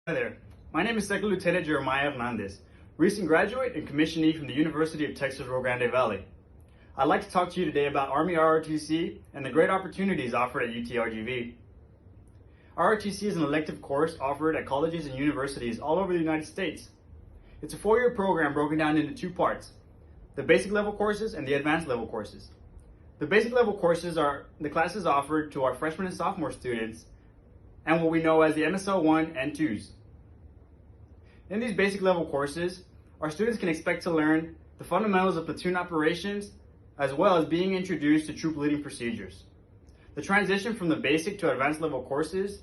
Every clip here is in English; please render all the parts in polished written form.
Hi there, my name is Second Lieutenant Jeremiah Hernandez, recent graduate and commissionee from the University of Texas Rio Grande Valley. I'd like to talk to you today about Army ROTC and the great opportunities offered at UTRGV. ROTC is an elective course offered at colleges and universities all over the United States. It's a 4-year program broken down into 2 parts, the basic level courses and the advanced level courses. The basic level courses are the classes offered to our freshman and sophomore students and what we know as the MSL 1 and 2s. In these basic level courses, our students can expect to learn the fundamentals of platoon operations as well as being introduced to troop leading procedures. The transition from the basic to advanced level courses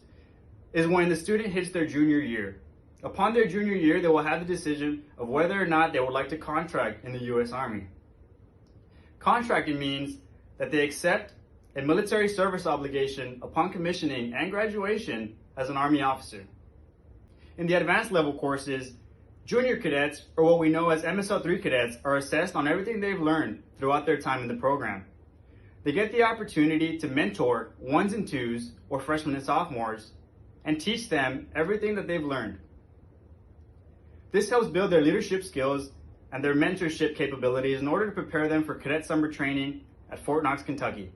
is when the student hits their junior year. Upon their junior year, they will have the decision of whether or not they would like to contract in the U.S. Army. Contracting means that they accept a military service obligation upon commissioning and graduation as an Army officer. In the advanced level courses, junior cadets, or what we know as MSL 3 cadets, are assessed on everything they've learned throughout their time in the program. They get the opportunity to mentor 1s and 2s, or freshmen and sophomores, and teach them everything that they've learned. This helps build their leadership skills and their mentorship capabilities in order to prepare them for cadet summer training at Fort Knox, Kentucky.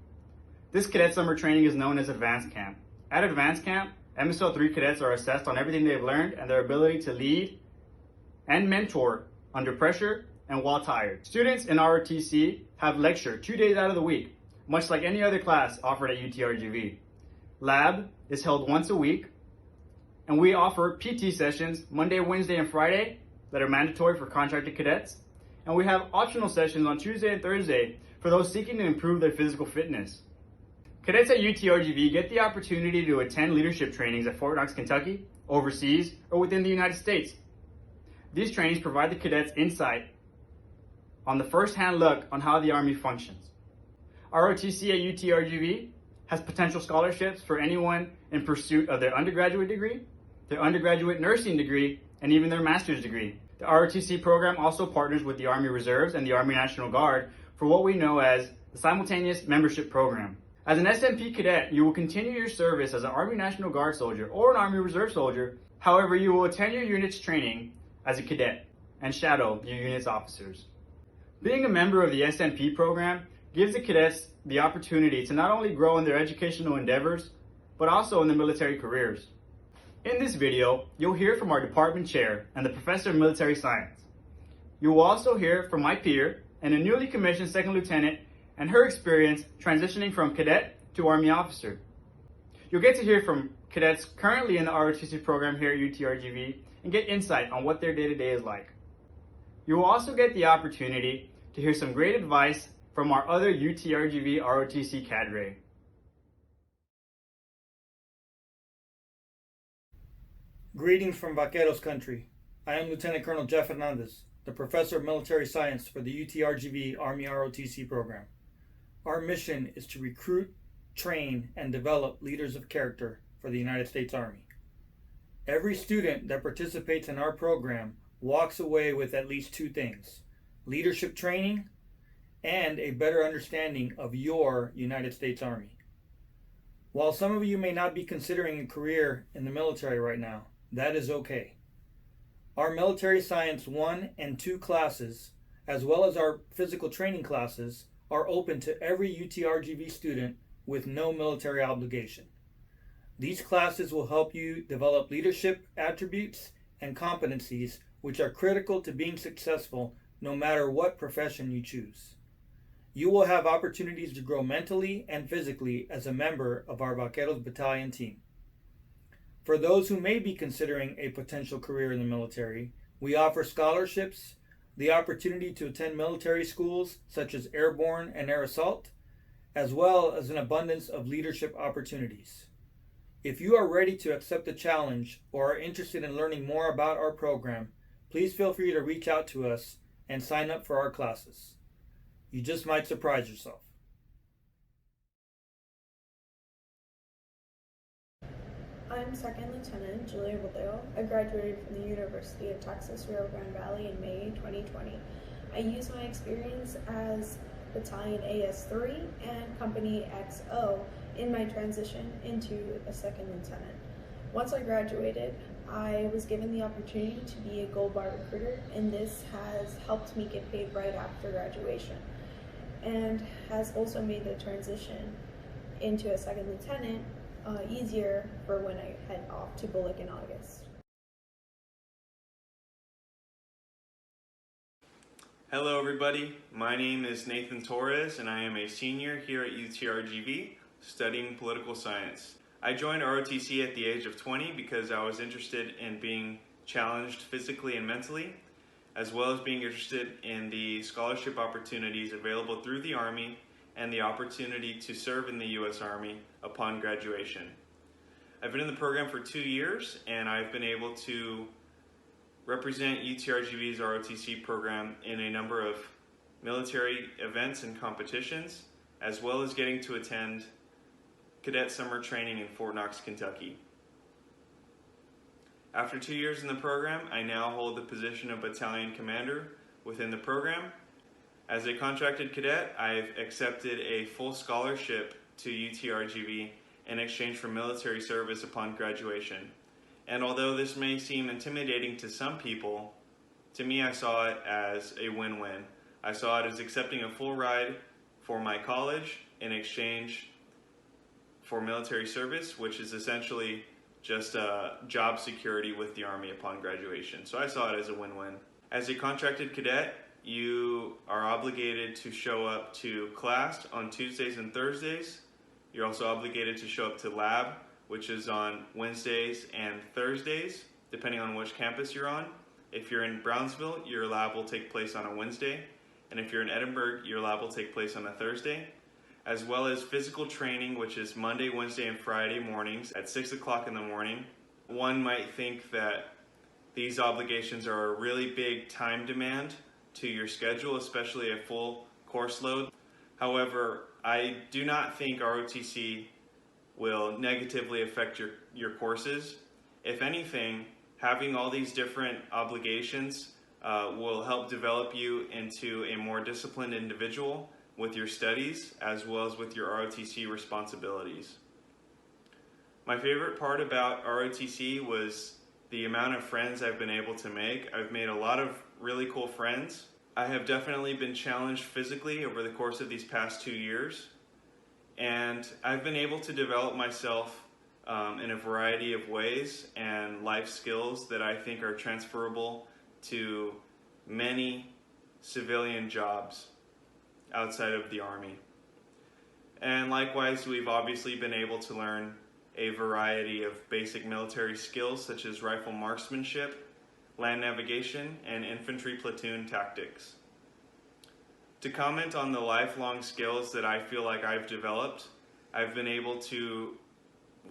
This cadet summer training is known as Advanced Camp. At Advanced Camp, MSL 3 cadets are assessed on everything they've learned and their ability to lead and mentor under pressure and while tired. Students in ROTC have lecture 2 days out of the week, much like any other class offered at UTRGV. Lab is held once a week, and we offer PT sessions Monday, Wednesday, and Friday that are mandatory for contracted cadets, and we have optional sessions on Tuesday and Thursday for those seeking to improve their physical fitness. Cadets at UTRGV get the opportunity to attend leadership trainings at Fort Knox, Kentucky, overseas, or within the United States. These trainings provide the cadets insight on the first-hand look on how the Army functions. ROTC at UTRGV has potential scholarships for anyone in pursuit of their undergraduate degree, their undergraduate nursing degree, and even their master's degree. The ROTC program also partners with the Army Reserves and the Army National Guard for what we know as the Simultaneous Membership Program. As an SMP cadet, you will continue your service as an Army National Guard soldier or an Army Reserve soldier. However, you will attend your unit's training as a cadet and shadow your unit's officers. Being a member of the SMP program gives the cadets the opportunity to not only grow in their educational endeavors, but also in their military careers. In this video, you'll hear from our department chair and the professor of military science. You will also hear from my peer and a newly commissioned second lieutenant and her experience transitioning from cadet to Army officer. You'll get to hear from cadets currently in the ROTC program here at UTRGV and get insight on what their day-to-day is like. You will also get the opportunity to hear some great advice from our other UTRGV ROTC cadre. Greetings from Vaqueros country. I am Lieutenant Colonel Jeff Hernandez, the Professor of Military Science for the UTRGV Army ROTC program. Our mission is to recruit, train, and develop leaders of character for the United States Army. Every student that participates in our program walks away with at least 2 things: leadership training and a better understanding of your United States Army. While some of you may not be considering a career in the military right now, that is okay. Our Military Science 1 and 2 classes, as well as our physical training classes, are open to every UTRGV student with no military obligation. These classes will help you develop leadership attributes and competencies which are critical to being successful no matter what profession you choose. You will have opportunities to grow mentally and physically as a member of our Vaqueros Battalion team. For those who may be considering a potential career in the military, we offer scholarships, the opportunity to attend military schools such as Airborne and Air Assault, as well as an abundance of leadership opportunities. If you are ready to accept the challenge or are interested in learning more about our program, please feel free to reach out to us and sign up for our classes. You just might surprise yourself. I'm Second Lieutenant Julia Rodeo. I graduated from the University of Texas Rio Grande Valley in May 2020. I use my experience as Battalion AS3 and Company XO in my transition into a second lieutenant. Once I graduated, I was given the opportunity to be a Gold Bar recruiter, and this has helped me get paid right after graduation, and has also made the transition into a second lieutenant easier for when I head off to Bullock in August. Hello everybody, my name is Nathan Torres and I am a senior here at UTRGV studying political science. I joined ROTC at the age of 20 because I was interested in being challenged physically and mentally, as well as being interested in the scholarship opportunities available through the Army and the opportunity to serve in the U.S. Army upon graduation. I've been in the program for 2 years and I've been able to represent UTRGV's ROTC program in a number of military events and competitions, as well as getting to attend cadet summer training in Fort Knox, Kentucky. After 2 years in the program, I now hold the position of battalion commander within the program. As a contracted cadet, I've accepted a full scholarship to UTRGV in exchange for military service upon graduation. And although this may seem intimidating to some people, to me I saw it as a win-win. I saw it as accepting a full ride for my college in exchange for military service, which is essentially just job security with the Army upon graduation. So I saw it as a win-win. As a contracted cadet, you are obligated to show up to class on Tuesdays and Thursdays. You're also obligated to show up to lab, which is on Wednesdays and Thursdays, depending on which campus you're on. If you're in Brownsville, your lab will take place on a Wednesday, and if you're in Edinburgh, your lab will take place on a Thursday, as well as physical training, which is Monday, Wednesday, and Friday mornings at 6 o'clock in the morning. One might think that these obligations are a really big time demand to your schedule, especially a full course load. However, I do not think ROTC will negatively affect your courses. If anything, having all these different obligations will help develop you into a more disciplined individual with your studies as well as with your ROTC responsibilities. My favorite part about ROTC was the amount of friends I've been able to make. I've made a lot of really cool friends. I have definitely been challenged physically over the course of these past 2 years. And I've been able to develop myself in a variety of ways and life skills that I think are transferable to many civilian jobs outside of the Army. And likewise, we've obviously been able to learn a variety of basic military skills such as rifle marksmanship, land navigation, and infantry platoon tactics. To comment on the lifelong skills that I feel like I've developed, I've been able to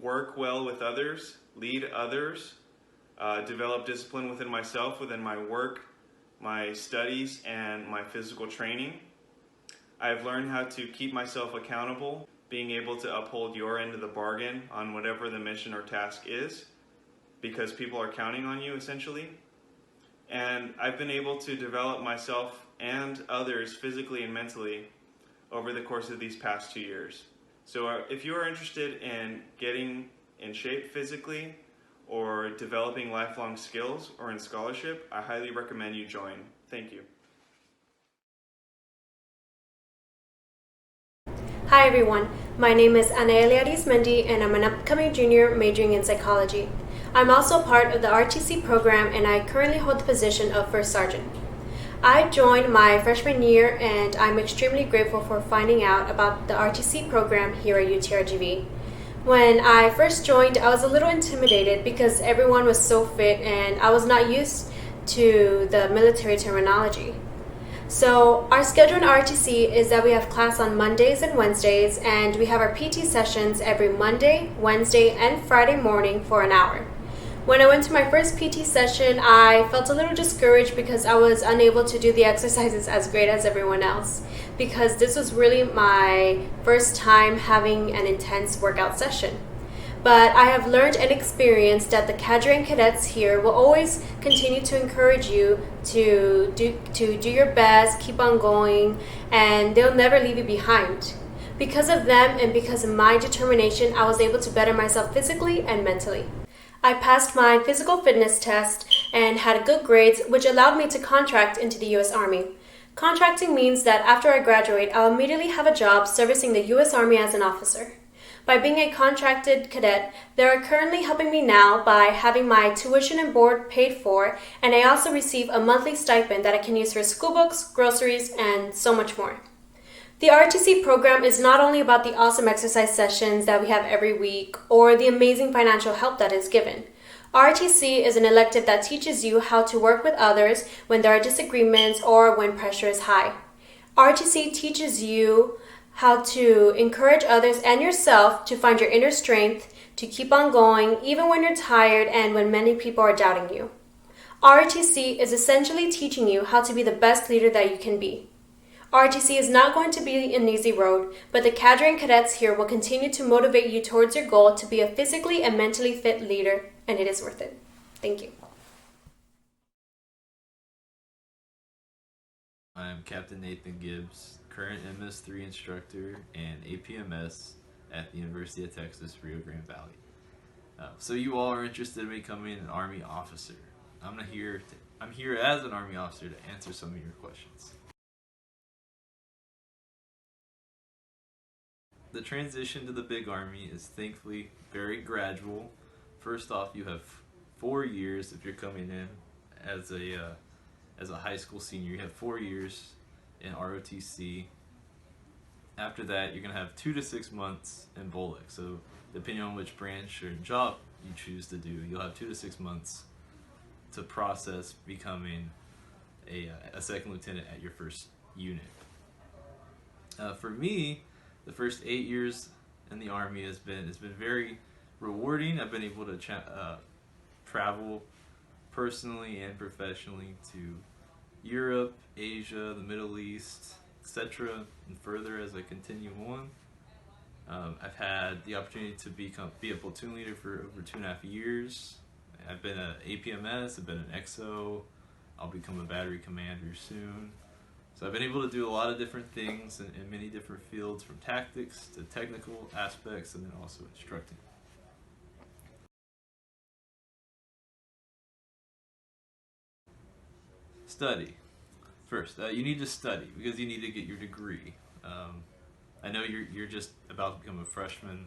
work well with others, lead others, develop discipline within myself, within my work, my studies, and my physical training. I've learned how to keep myself accountable, being able to uphold your end of the bargain on whatever the mission or task is, because people are counting on you essentially. And I've been able to develop myself and others physically and mentally over the course of these past 2 years. So if you are interested in getting in shape physically or developing lifelong skills or in scholarship, I highly recommend you join. Thank you. Hi everyone, my name is Anaelia Arismendi and I'm an upcoming junior majoring in psychology. I'm also part of the RTC program and I currently hold the position of First Sergeant. I joined my freshman year and I'm extremely grateful for finding out about the RTC program here at UTRGV. When I first joined, I was a little intimidated because everyone was so fit and I was not used to the military terminology. So our schedule in RTC is that we have class on Mondays and Wednesdays, and we have our PT sessions every Monday, Wednesday, and Friday morning for an hour. When I went to my first PT session, I felt a little discouraged because I was unable to do the exercises as great as everyone else, because this was really my first time having an intense workout session. But I have learned and experienced that the cadre and cadets here will always continue to encourage you to do your best, keep on going, and they'll never leave you behind. Because of them and because of my determination, I was able to better myself physically and mentally. I passed my physical fitness test and had good grades, which allowed me to contract into the U.S. Army. Contracting means that after I graduate, I'll immediately have a job servicing the U.S. Army as an officer. By being a contracted cadet, they are currently helping me now by having my tuition and board paid for, and I also receive a monthly stipend that I can use for school books, groceries, and so much more. The ROTC program is not only about the awesome exercise sessions that we have every week or the amazing financial help that is given. ROTC is an elective that teaches you how to work with others when there are disagreements or when pressure is high. ROTC teaches you how to encourage others and yourself to find your inner strength, to keep on going even when you're tired and when many people are doubting you. ROTC is essentially teaching you how to be the best leader that you can be. ROTC is not going to be an easy road, but the cadre and cadets here will continue to motivate you towards your goal to be a physically and mentally fit leader, and it is worth it. Thank you. I'm Captain Nathan Gibbs, current MS3 instructor and APMS at the University of Texas, Rio Grande Valley. So you all are interested in becoming an Army officer. I'm here as an Army officer to answer some of your questions. The transition to the big Army is thankfully very gradual. First off, you have 4 years if you're coming in as a high school senior. You have 4 years in ROTC. After that, you're going to have 2 to 6 months in BOLIC. So depending on which branch or job you choose to do, you'll have 2 to 6 months to process becoming a second lieutenant at your first unit. For me, the first 8 years in the Army has been very rewarding. I've been able to travel personally and professionally to Europe, Asia, the Middle East, etc., and further as I continue on. I've had the opportunity to be a platoon leader for over 2.5 years. I've been an APMS, I've been an XO, I'll become a battery commander soon. So I've been able to do a lot of different things in many different fields, from tactics to technical aspects, and then also instructing. Study. First, you need to study because you need to get your degree. I know you're just about to become a freshman,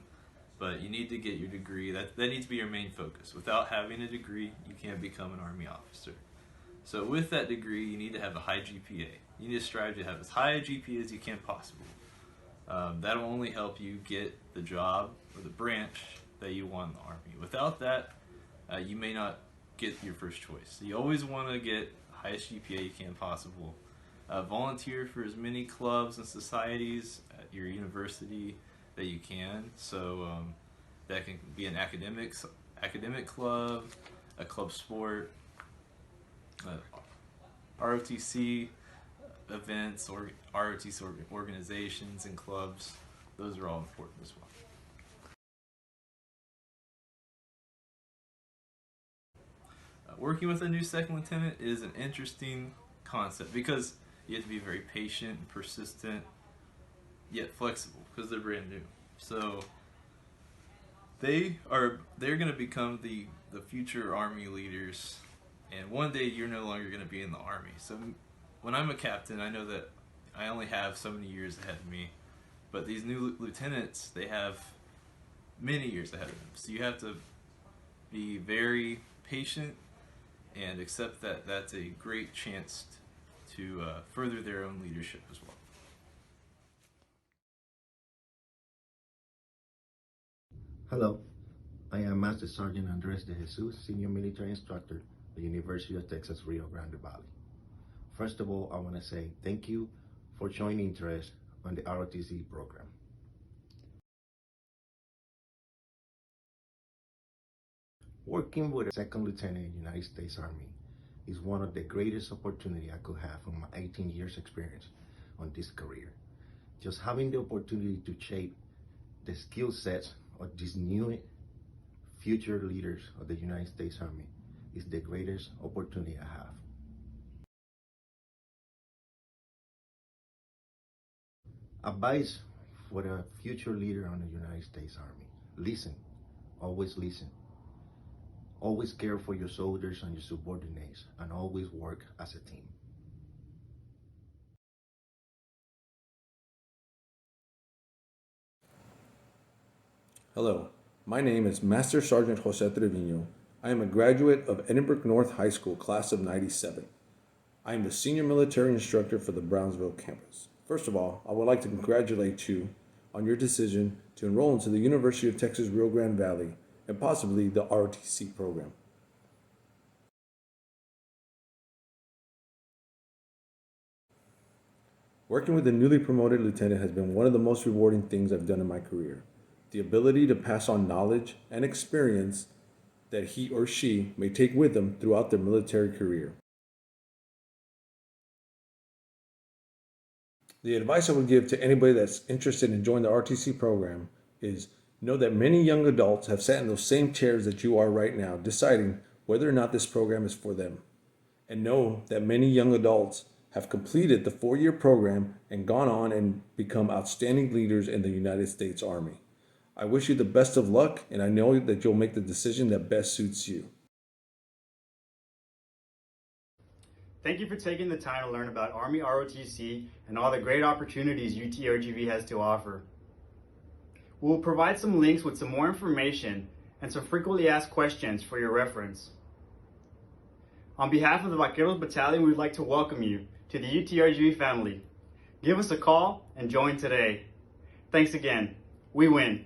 but you need to get your degree. That needs to be your main focus. Without having a degree, you can't become an Army officer. So with that degree, you need to have a high GPA. You need to strive to have as high a GPA as you can possibly. That'll only help you get the job or the branch that you want in the Army. Without that, you may not get your first choice. So you always want to get the highest GPA you can possible. Volunteer for as many clubs and societies at your university that you can. So that can be an academic club, a club sport, ROTC events or ROTC organizations and clubs. Those are all important as well. Working with a new second lieutenant is an interesting concept because you have to be very patient and persistent, yet flexible because they're brand new. So they're going to become the future Army leaders, and one day you're no longer going to be in the Army. So when I'm a captain, I know that I only have so many years ahead of me, but these new lieutenants, they have many years ahead of them. So you have to be very patient and accept that that's a great chance to further their own leadership as well. Hello, I am Master Sergeant Andres de Jesus, Senior Military Instructor at the University of Texas, Rio Grande Valley. First of all, I want to say thank you for showing interest on the ROTC program. Working with a second lieutenant in the United States Army is one of the greatest opportunities I could have from my 18 years experience on this career. Just having the opportunity to shape the skill sets of these new future leaders of the United States Army is the greatest opportunity I have. Advice for a future leader on the United States Army: listen, always listen. Always care for your soldiers and your subordinates, and always work as a team. Hello, my name is Master Sergeant Jose Trevino. I am a graduate of Edinburgh North High School, class of '97. I am the senior military instructor for the Brownsville campus. First of all, I would like to congratulate you on your decision to enroll into the University of Texas Rio Grande Valley and possibly the ROTC program. Working with a newly promoted lieutenant has been one of the most rewarding things I've done in my career. The ability to pass on knowledge and experience that he or she may take with them throughout their military career. The advice I would give to anybody that's interested in joining the RTC program is know that many young adults have sat in those same chairs that you are right now, deciding whether or not this program is for them. And know that many young adults have completed the 4-year program and gone on and become outstanding leaders in the United States Army. I wish you the best of luck, and I know that you'll make the decision that best suits you. Thank you for taking the time to learn about Army ROTC and all the great opportunities UTRGV has to offer. We will provide some links with some more information and some frequently asked questions for your reference. On behalf of the Vaqueros Battalion, we would like to welcome you to the UTRGV family. Give us a call and join today. Thanks again. We win.